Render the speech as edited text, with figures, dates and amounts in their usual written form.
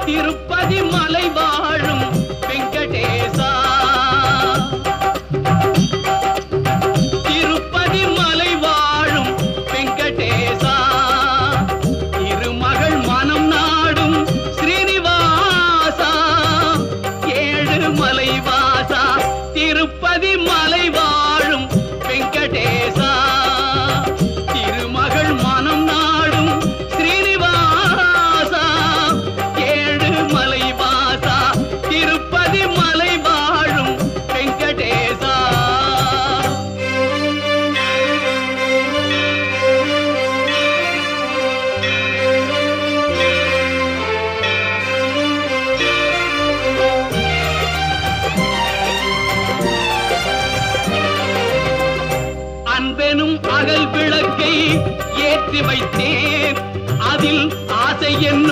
திருப்பதி மலை வாழும் வெங்கடேசா, திருப்பதி மலை வாழும் வெங்கடேசா, திருமகள் மனம் நாடும் ஸ்ரீனிவாசா, ஏழு மலை வாசா, திருப்பதி மலை வாழும் வெங்கடேசா, திருமகள் மனம் நாடும் ஸ்ரீனிவாசா, ஏழு மலை வாசா, திருப்பதி மலை வாழும் வெங்கடேசா. அன்பெனும் அகல் விளக்கை ஏற்றி வைத்தேன், அதில் ஆசை என்னும்